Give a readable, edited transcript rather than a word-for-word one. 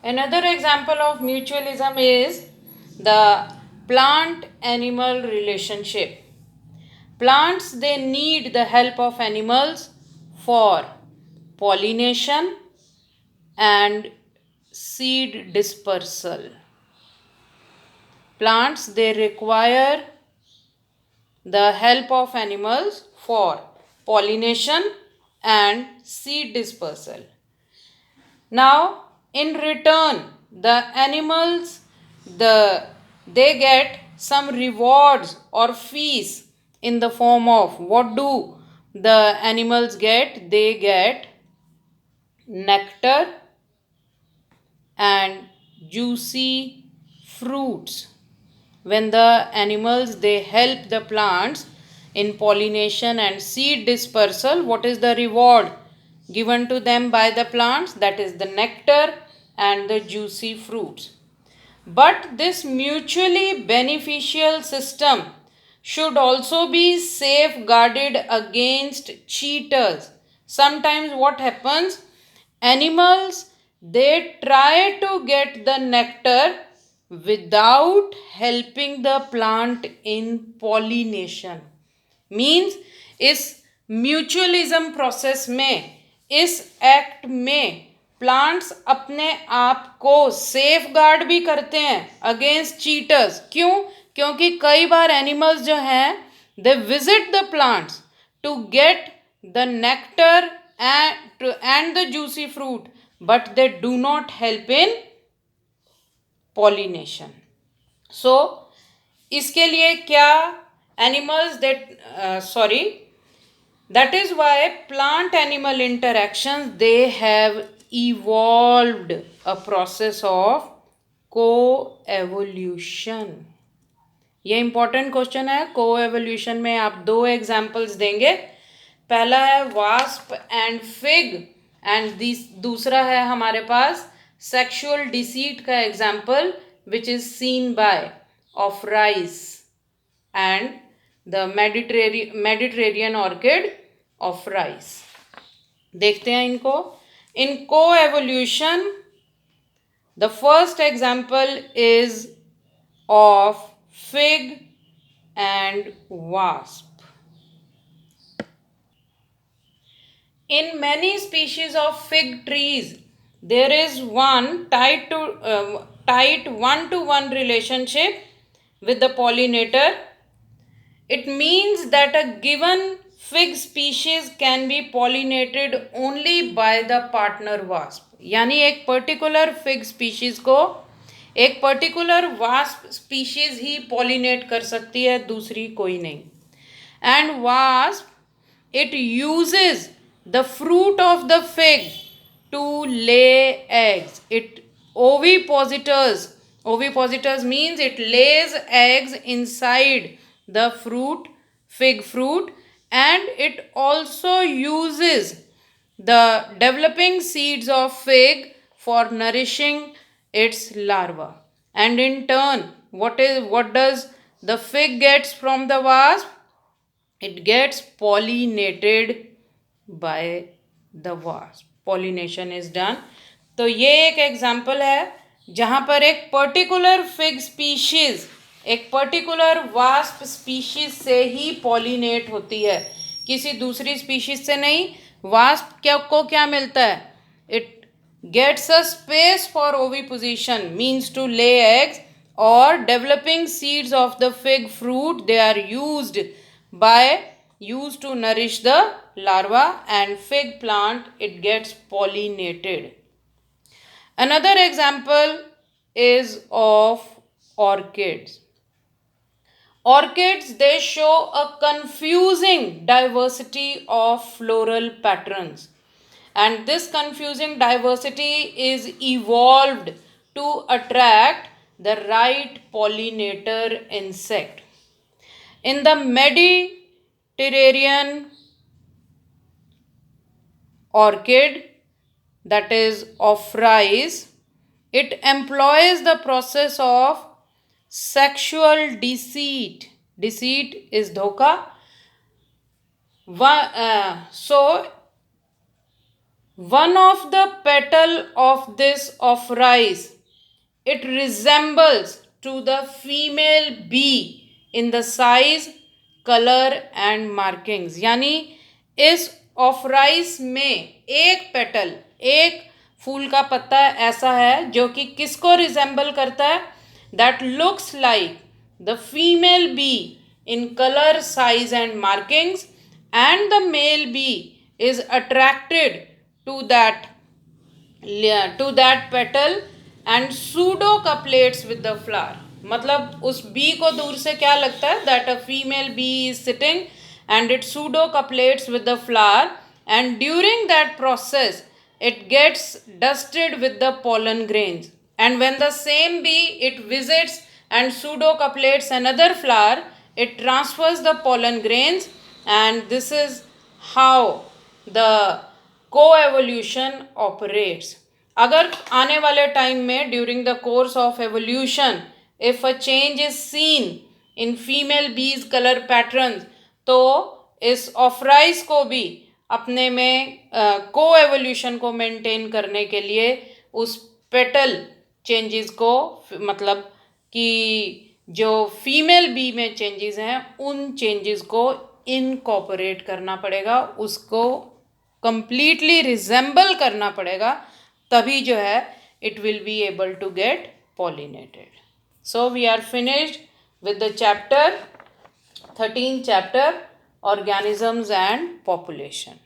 Another example of mutualism is the plant animal relationship. Plants, they need the help of animals for pollination and seed dispersal. Plants, they require the help of animals for pollination and seed dispersal. Now, in return, the animals, they get some rewards or fees in the form of, what do the animals get? They get nectar and juicy fruits. When the animals, they help the plants in pollination and seed dispersal, what is the reward given to them by the plants? That is the nectar and the juicy fruits. But this mutually beneficial system should also be safeguarded against cheaters. Sometimes what happens? Animals, they try to get the nectar without helping the plant in pollination. Means इस mutualism process में, इस act में plants अपने आप को safe guard भी करते हैं अगेंस्ट चीटर्स. क्यों? क्योंकि कई बार एनिमल्स जो हैं, they visit the plants to get the nectar and the juicy fruit, but they do not help in pollination. So इसके लिए क्या animals that is why plant animal interactions, they have evolved a process of co-evolution. ये important question है. को-एवोल्यूशन में आप दो examples देंगे. पहला है वास्प एंड फिग एंड दूसरा है हमारे पास सेक्सुअल डिसीट का example which is seen by Ophrys and the Mediterranean orchid Ophrys. देखते हैं इनको. In coevolution, the first example is of fig and wasp. In many species of fig trees, there is one tight one-to-one relationship with the pollinator. It means that a given fig species can be pollinated only by the partner wasp. यानी एक particular fig species को एक particular wasp species ही pollinate कर सकती है, दूसरी कोई नहीं. And wasp, it uses the fruit of the fig to lay eggs. It ovipositors means it lays eggs inside the fig fruit, and it also uses the developing seeds of fig for nourishing its larva. And in turn, what does the fig gets from the wasp? It gets pollinated by the wasp. Pollination is done. तो ये एक example है जहाँ पर एक particular fig species एक particular wasp species से ही pollinate होती है, किसी दूसरी स्पीशीज से नहीं. वास्प को क्या मिलता है? It gets a space for oviposition, means to lay eggs, or developing seeds of the fig fruit, they are used to nourish the larva, and fig plant, it gets pollinated. Another example is of orchids. Orchids, they show a confusing diversity of floral patterns. And this confusing diversity is evolved to attract the right pollinator insect. In the Mediterranean orchid, that is of rice, it employs the process of sexual deceit. Deceit is dhoka. So one of the petal of this of rice, it resembles to the female bee in the size, color and markings. यानी इस of rice में एक petal, एक फूल का पत्ता ऐसा है जो कि किसको रिजेंबल करता है? That looks like the female bee in color, size and markings, and the male bee is attracted to that petal and pseudo couples with the flower. मतलब उस बी को दूर से क्या लगता है? That a female bee is sitting and it pseudo couples with the flower, and during that process it gets dusted with the pollen grains, and when the same bee it visits and pseudo couples another flower, it transfers the pollen grains, and this is how the co-evolution operates. अगर आने वाले time में during the course of evolution if a change is seen in female बीज colour patterns, तो इस ऑफराइस को भी अपने में को एवोल्यूशन को मेंटेन करने के लिए उस पेटल चेंजेस को, मतलब कि जो फीमेल बी में चेंजेस हैं उन चेंजेस को इनकॉर्पोरेट करना पड़ेगा, उसको कंप्लीटली रिजेंबल करना पड़ेगा, तभी जो है it will be able to get pollinated. So we are finished with the chapter 13th chapter, organisms and population.